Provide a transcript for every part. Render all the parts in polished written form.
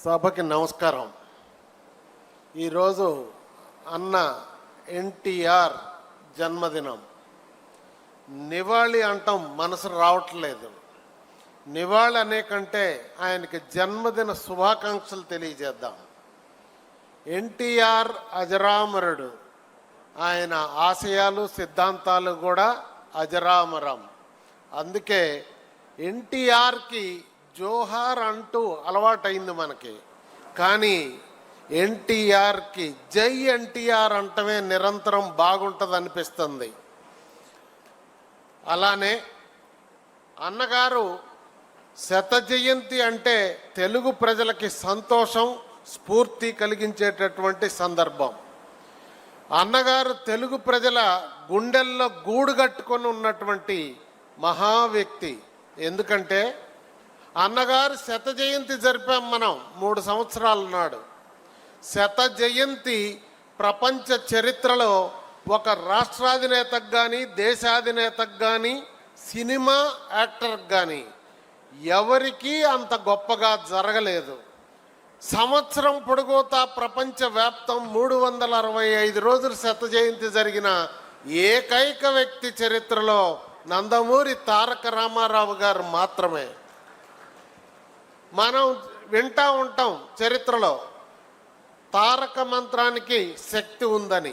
సభకి నమస్కారం. ఈరోజు అన్న ఎన్టీఆర్ జన్మదినం. నివాళి అంటాం, మనసు రావట్లేదు. నివాళి అనే కంటే ఆయనకి జన్మదిన శుభాకాంక్షలు తెలియజేద్దాం. ఎన్టీఆర్ అజరామరుడు. ఆయన ఆశయాలు సిద్ధాంతాలు కూడా అజరామరం. అందుకే ఎన్టీఆర్కి జోహార్ అంటూ అలవాటైంది మనకి. కానీ ఎన్టీఆర్కి జై ఎన్టీఆర్ అంటమే నిరంతరం బాగుంటుంది అనిపిస్తుంది. అలానే అన్నగారు శత జయంతి అంటే తెలుగు ప్రజలకి సంతోషం, స్ఫూర్తి కలిగించేటటువంటి సందర్భం. అన్నగారు తెలుగు ప్రజల గుండెల్లో గూడు కట్టుకొని ఉన్నటువంటి మహా వ్యక్తి. ఎందుకంటే అన్నగారు శత జయంతి జరిపాం మనం 3 సంవత్సరాల నాడు. శత జయంతి ప్రపంచ చరిత్రలో ఒక రాష్ట్రాధినేతకు కానీ, దేశాధినేతకు కానీ, సినిమా యాక్టర్కి కానీ ఎవరికీ అంత గొప్పగా జరగలేదు. సంవత్సరం పొడుగుతా ప్రపంచవ్యాప్తం 365 రోజులు శత జయంతి జరిగిన ఏకైక వ్యక్తి చరిత్రలో నందమూరి తారక రామారావు గారు మాత్రమే. మనం వింటూ ఉంటాం చరిత్రలో తారక మంత్రానికి శక్తి ఉందని,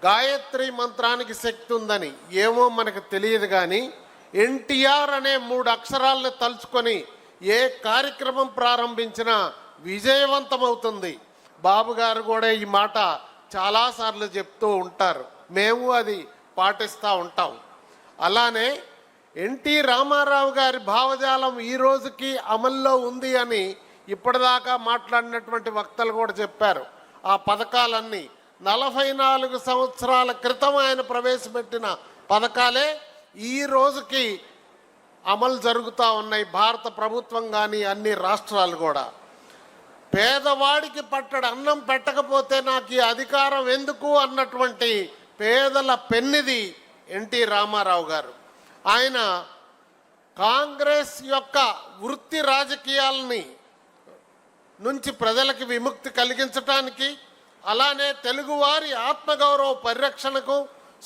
గాయత్రి మంత్రానికి శక్తి ఉందని. ఏమో మనకు తెలియదు, కానీ ఎన్టీఆర్ అనే 3 అక్షరాలను తలుచుకొని ఏ కార్యక్రమం ప్రారంభించినా విజయవంతమవుతుంది. బాబు గారు కూడా ఈ మాట చాలాసార్లు చెప్తూ ఉంటారు, మేము అది పాటిస్తూ ఉంటాం. అలానే ఎన్టీ రామారావు గారి భావజాలం ఈ రోజుకి అమల్లో ఉంది అని ఇప్పటిదాకా మాట్లాడినటువంటి వక్తలు కూడా చెప్పారు. ఆ పథకాలన్నీ 44 సంవత్సరాల క్రితం ఆయన ప్రవేశపెట్టిన పథకాలే ఈ రోజుకి అమలు జరుగుతూ ఉన్నాయి. భారత ప్రభుత్వం కానీ అన్ని రాష్ట్రాలు కూడా. పేదవాడికి పట్టడు అన్నం పెట్టకపోతే నాకు ఈ అధికారం ఎందుకు అన్నటువంటి పేదల పెన్నిది ఎన్టీ రామారావు గారు. ఆయన కాంగ్రెస్ యొక్క వృత్తి రాజకీయాలని నుంచి ప్రజలకి విముక్తి కలిగించటానికి, అలానే తెలుగువారి ఆత్మగౌరవ పరిరక్షణకు,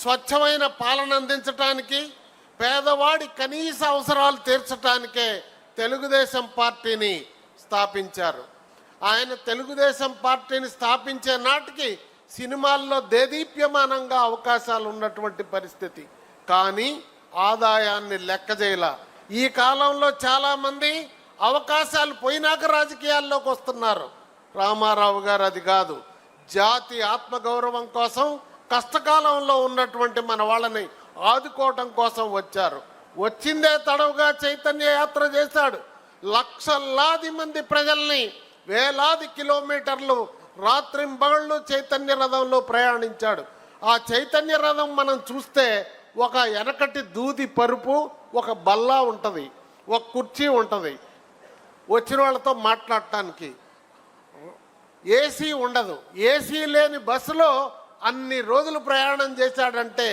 స్వచ్ఛమైన పాలన అందించటానికి, పేదవాడి కనీస అవసరాలు తీర్చడానికే తెలుగుదేశం పార్టీని స్థాపించారు. ఆయన తెలుగుదేశం పార్టీని స్థాపించే నాటికి సినిమాల్లో దేదీప్యమానంగా అవకాశాలు ఉన్నటువంటి పరిస్థితి. కానీ ఆదాయాన్ని లెక్క చేయల. ఈ కాలంలో చాలామంది అవకాశాలు పోయినాక రాజకీయాల్లోకి వస్తున్నారు. రామారావు గారు అది కాదు. జాతి ఆత్మగౌరవం కోసం, కష్టకాలంలో ఉన్నటువంటి మన వాళ్ళని ఆదుకోవటం కోసం వచ్చారు. వచ్చిందే తడవుగా చైతన్య యాత్ర చేశాడు. లక్షలాది మంది ప్రజల్ని వేలాది కిలోమీటర్లు రాత్రింబగళ్ళు చైతన్య రథంలో ప్రయాణించాడు. ఆ చైతన్య రథం మనం చూస్తే ఒక వెనకటి దూది పరుపు, ఒక బల్ల ఉంటుంది, ఒక కుర్చీ ఉంటుంది. వచ్చిన వాళ్ళతో మాట్లాడటానికి ఏసీ ఉండదు. ఏసీ లేని బస్సులో అన్ని రోజులు ప్రయాణం చేశాడంటే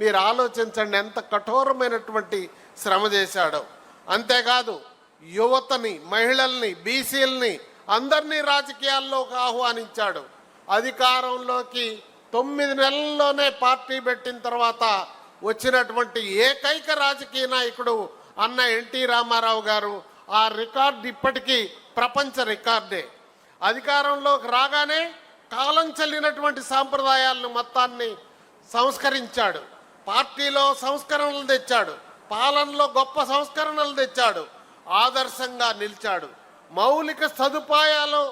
మీరు ఆలోచించండి ఎంత కఠోరమైనటువంటి శ్రమ చేశాడో. అంతేకాదు యువతని, మహిళల్ని, బీసీలని అందరినీ రాజకీయాల్లోకి ఆహ్వానించాడు. అధికారంలోకి 9 నెలల్లోనే పార్టీ పెట్టిన తర్వాత వచ్చినటువంటి ఏకైక రాజకీయ నాయకుడు అన్న ఎన్టీ రామారావు గారు. ఆ రికార్డు ఇప్పటికీ ప్రపంచ రికార్డే. అధికారంలోకి రాగానే కాలం చెల్లినటువంటి సాంప్రదాయాలను మొత్తాన్ని సంస్కరించాడు. పార్టీలో సంస్కరణలు తెచ్చాడు, పాలనలో గొప్ప సంస్కరణలు తెచ్చాడు, ఆదర్శంగా నిలిచాడు. మౌలిక సదుపాయాలు,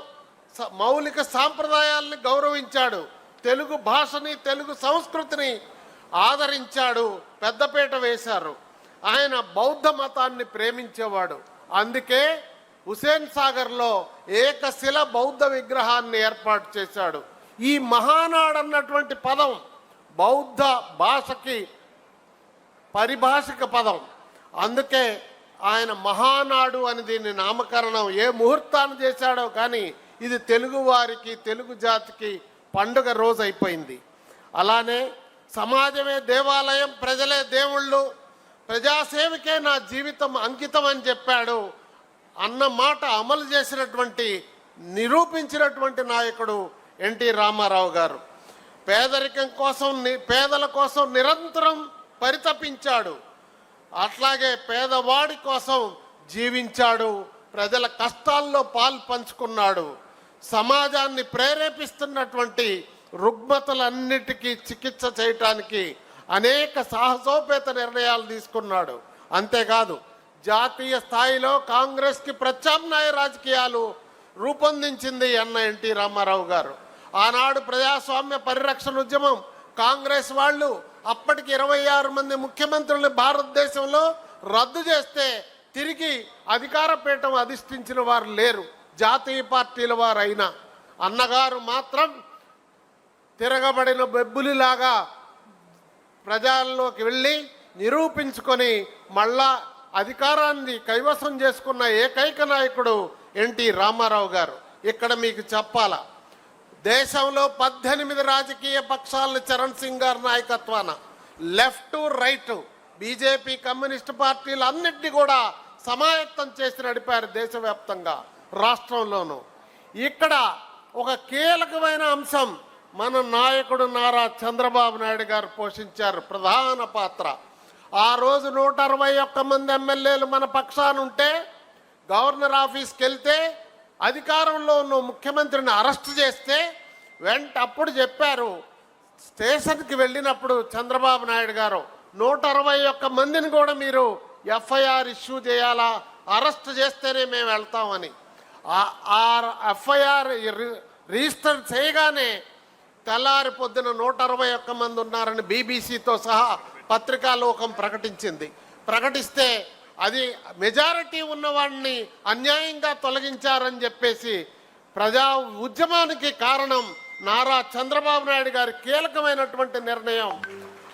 మౌలిక సాంప్రదాయాల్ని గౌరవించాడు. తెలుగు భాషని, తెలుగు సంస్కృతిని ఆదరించాడు, పెద్దపీట వేశారు. ఆయన బౌద్ధ మతాన్ని ప్రేమించేవాడు. అందుకే హుసేన్ సాగర్లో ఏకశిల బౌద్ధ విగ్రహాన్ని ఏర్పాటు చేశాడు. ఈ మహానాడు అన్నటువంటి పదం బౌద్ధ భాషకి పరిభాషిక పదం. అందుకే ఆయన మహానాడు అని దీన్ని నామకరణం ఏ ముహూర్తాన్ని చేశాడో కానీ ఇది తెలుగు వారికి, తెలుగు జాతికి పండుగ రోజు అయిపోయింది. అలానే సమాజమే దేవాలయం, ప్రజలే దేవుళ్ళు, ప్రజాసేవకే నా జీవితం అంకితం అని చెప్పాడు. అన్న మాట అమలు చేసినటువంటి నిరూపించినటువంటి నాయకుడు ఎన్టీ రామారావు గారు. పేదరికం కోసం పేదల కోసం నిరంతరం పరితపించాడు. అట్లాగే పేదవాడి కోసం జీవించాడు. ప్రజల కష్టాల్లో పాలు పంచుకున్నాడు. సమాజాన్ని ప్రేరేపిస్తున్నటువంటి రుగ్మతలన్నిటికీ చికిత్స చేయటానికి అనేక సాహసోపేత నిర్ణయాలు తీసుకున్నాడు. అంతేకాదు జాతీయ స్థాయిలో కాంగ్రెస్కి ప్రత్యామ్నాయ రాజకీయాలు రూపొందించింది అన్న ఎన్టీ రామారావు గారు. ఆనాడు ప్రజాస్వామ్య పరిరక్షణ ఉద్యమం కాంగ్రెస్ వాళ్ళు అప్పటికి 26 మంది ముఖ్యమంత్రులు భారతదేశంలో రద్దు చేస్తే తిరిగి అధికార పీఠం అధిష్ఠించిన వారు లేరు, జాతీయ పార్టీల వారైనా. అన్నగారు మాత్రం తిరగబడిన బెబ్బులిలాగా ప్రజల్లోకి వెళ్ళి నిరూపించుకొని మళ్ళా అధికారాన్ని కైవసం చేసుకున్న ఏకైక నాయకుడు ఎన్టీ రామారావు గారు. ఇక్కడ మీకు చెప్పాలా, దేశంలో 18 రాజకీయ పక్షాలను చరణ్ సింగ్ గారి నాయకత్వాన left to right BJP communist పార్టీలు అన్నింటినీ కూడా సమాయత్తం చేసి నడిపారు దేశవ్యాప్తంగా, రాష్ట్రంలోనూ. ఇక్కడ ఒక కీలకమైన అంశం మన నాయకుడు నారా చంద్రబాబు నాయుడు గారు పోషించారు ప్రధాన పాత్ర. ఆ రోజు 161 మంది ఎమ్మెల్యేలు మన పక్షాన ఉంటే గవర్నర్ ఆఫీస్కి వెళ్తే అధికారంలో ఉన్న ముఖ్యమంత్రిని అరెస్ట్ చేస్తే అప్పుడు చెప్పారు, స్టేషన్కి వెళ్ళినప్పుడు చంద్రబాబు నాయుడు గారు 161 మందిని కూడా మీరు ఎఫ్ఐఆర్ ఇష్యూ చేయాలా, అరెస్ట్ చేస్తేనే మేము వెళ్తామని. ఆ ఎఫ్ఐఆర్ రిజిస్టర్ చేయగానే తెల్లారి పొద్దున 161 మంది ఉన్నారని బీబీసీతో సహా పత్రికాలోకం ప్రకటిస్తే అది మెజారిటీ ఉన్నవాడిని అన్యాయంగా తొలగించారని చెప్పేసి ప్రజా ఉద్యమానికి కారణం నారా చంద్రబాబు నాయుడు గారి కీలకమైనటువంటి నిర్ణయం.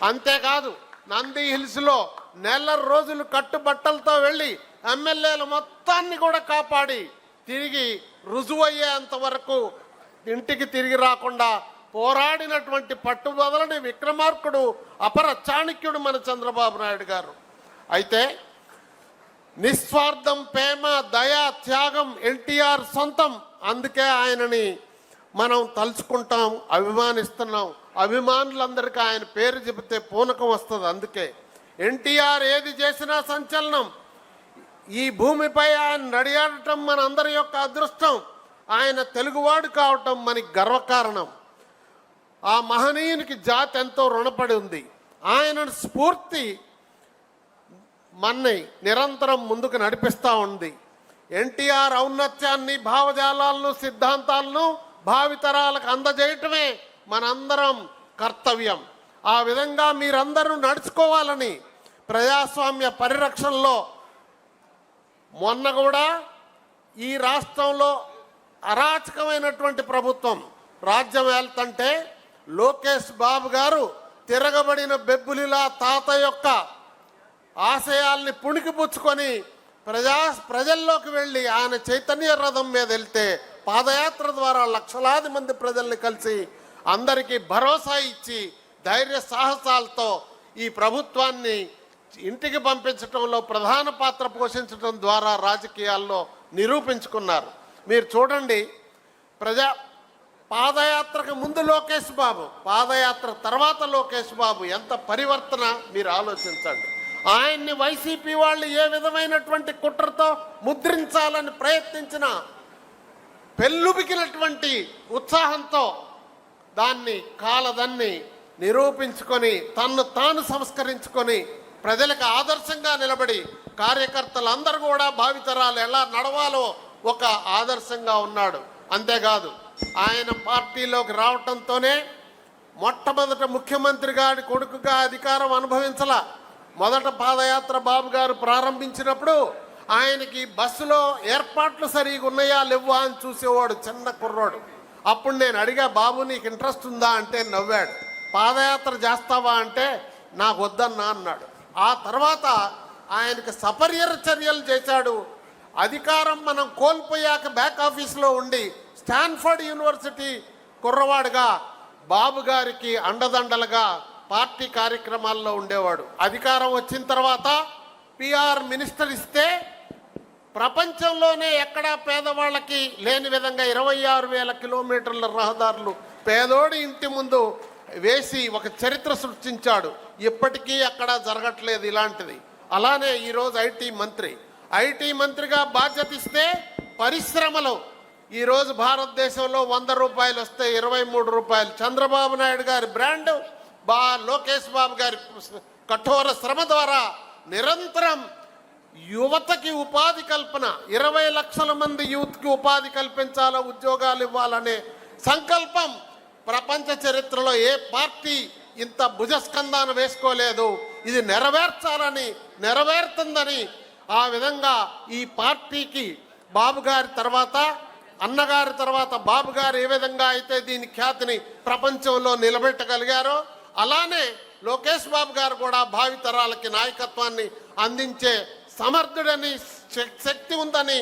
అంతేకాదు నంది హిల్స్లో నెల రోజులు కట్టుబట్టలతో వెళ్ళి ఎమ్మెల్యేలు మొత్తాన్ని కూడా కాపాడి తిరిగి రుజువయ్యేంత వరకు ఇంటికి తిరిగి రాకుండా పోరాడినటువంటి పట్టుబదలని విక్రమార్కుడు, అపర చాణక్యుడు మన చంద్రబాబు నాయుడు గారు. అయితే నిస్వార్థం, ప్రేమ, దయ, త్యాగం ఎన్టీఆర్ సొంతం. అందుకే ఆయనని మనం తలుచుకుంటాం, అభిమానిస్తున్నాం. అభిమానులందరికీ ఆయన పేరు చెబితే పూనకం వస్తుంది. అందుకే ఎన్టీఆర్ ఏది చేసినా సంచలనం. ఈ భూమిపై ఆయన నడియాడటం మన అందరి యొక్క అదృష్టం. ఆయన తెలుగువాడు కావటం మనకి గర్వకారణం. ఆ మహనీయునికి జాతి ఎంతో రుణపడి ఉంది. ఆయన స్ఫూర్తి మన్ని నిరంతరం ముందుకు నడిపిస్తూ ఉంది. ఎన్టీఆర్ ఔన్నత్యాన్ని, భావజాలాలను, సిద్ధాంతాలను భావితరాలకు అందజేయటమే మనందరం కర్తవ్యం. ఆ విధంగా మీరందరూ నడుచుకోవాలని ప్రజాస్వామ్య పరిరక్షణలో మొన్న కూడా ఈ రాష్ట్రంలో అరాచకమైనటువంటి ప్రభుత్వం రాజ్యం వెళ్తుంటే లోకేష్ బాబు గారు తిరగబడిన బెబ్బులిలా తాత యొక్క ఆశయాల్ని పుణికిపుచ్చుకొని ప్రజల్లోకి వెళ్ళి ఆయన చైతన్య రథం మీద వెళ్తే పాదయాత్ర ద్వారా లక్షలాది మంది ప్రజల్ని కలిసి అందరికీ భరోసా ఇచ్చి ధైర్య సాహసాలతో ఈ ప్రభుత్వాన్ని ఇంటికి పంపించడంలో ప్రధాన పాత్ర పోషించడం ద్వారా రాజకీయాల్లో నిరూపించుకున్నారు. మీరు చూడండి, పాదయాత్రకు ముందు లోకేష్ బాబు, పాదయాత్ర తర్వాత లోకేష్ బాబు, ఎంత పరివర్తన మీరు ఆలోచించండి. ఆయన్ని వైసీపీ వాళ్ళు ఏ విధమైనటువంటి కుట్రతో ముద్రించాలని ప్రయత్నించిన పెళ్ళుబికినటువంటి ఉత్సాహంతో దాన్ని కాలదన్ని నిరూపించుకొని తన్ను తాను సంస్కరించుకొని ప్రజలకు ఆదర్శంగా నిలబడి కార్యకర్తలందరూ కూడా భావితరాలు ఎలా నడవాలో ఒక ఆదర్శంగా ఉన్నాడు. అంతేకాదు ఆయన పార్టీలోకి రావటంతోనే మొట్టమొదట ముఖ్యమంత్రి గారి కొడుకుగా అధికారం అనుభవించాల. మొదట పాదయాత్ర బాబు గారు ప్రారంభించినప్పుడు ఆయనకి బస్సులో ఏర్పాట్లు సరిగా ఉన్నాయా లేవా అని చూసేవాడు చిన్న కుర్రోడు. అప్పుడు నేను అడిగా, బాబు నీకు ఇంట్రెస్ట్ ఉందా అంటే నవ్వాడు. పాదయాత్ర చేస్తావా అంటే నాకు వద్దన్నా అన్నాడు. ఆ తర్వాత ఆయనకి సపర్యర చర్యలు చేశాడు. అధికారం మనం కోల్పోయాక బ్యాక్ ఆఫీస్లో ఉండి స్టాన్ఫర్డ్ యూనివర్సిటీ కుర్రవాడుగా బాబు గారికి అండదండలుగా పార్టీ కార్యక్రమాల్లో ఉండేవాడు. అధికారం వచ్చిన తర్వాత పిఆర్ మినిస్టర్ ఇస్తే ప్రపంచంలోనే ఎక్కడా పేదవాళ్ళకి లేని విధంగా 26,000 కిలోమీటర్ల రహదారులు పేదోడి ఇంటి ముందు వేసి ఒక చరిత్ర సృష్టించాడు. ఇప్పటికీ అక్కడ జరగట్లేదు ఇలాంటిది. అలానే ఈరోజు ఐటీ మంత్రిగా బాధ్యత ఇస్తే పరిశ్రమలు ఈరోజు భారతదేశంలో 100 రూపాయలు వస్తే 23 రూపాయలు. చంద్రబాబు నాయుడు గారి బ్రాండ్, లోకేష్ బాబు గారి కఠోర శ్రమ ద్వారా నిరంతరం యువతకి ఉపాధి కల్పన, 20 లక్షల మంది యూత్కి ఉపాధి కల్పించాలో, ఉద్యోగాలు ఇవ్వాలనే సంకల్పం ప్రపంచ చరిత్రలో ఏ పార్టీ ఇంత భుజస్కంధాన వేసుకోలేదు. ఇది నెరవేరుతుందని ఆ విధంగా ఈ పార్టీకి బాబు గారి తర్వాత, అన్నగారి తర్వాత బాబు గారు ఏ విధంగా అయితే దీని ఖ్యాతిని ప్రపంచంలో నిలబెట్టగలిగారో, అలానే లోకేష్ బాబు గారు కూడా భావితరాలకి నాయకత్వాన్ని అందించే సమర్థుడని, శక్తి ఉందని,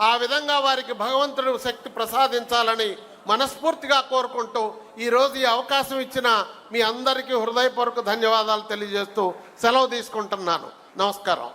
ఆ విధంగా వారికి భగవంతుడు శక్తి ప్రసాదించాలని మనస్ఫూర్తిగా కోరుకుంటూ ఈరోజు ఈ అవకాశం ఇచ్చిన మీ అందరికీ హృదయపూర్వక ధన్యవాదాలు తెలియజేస్తూ సెలవు తీసుకుంటున్నాను. నమస్కారం.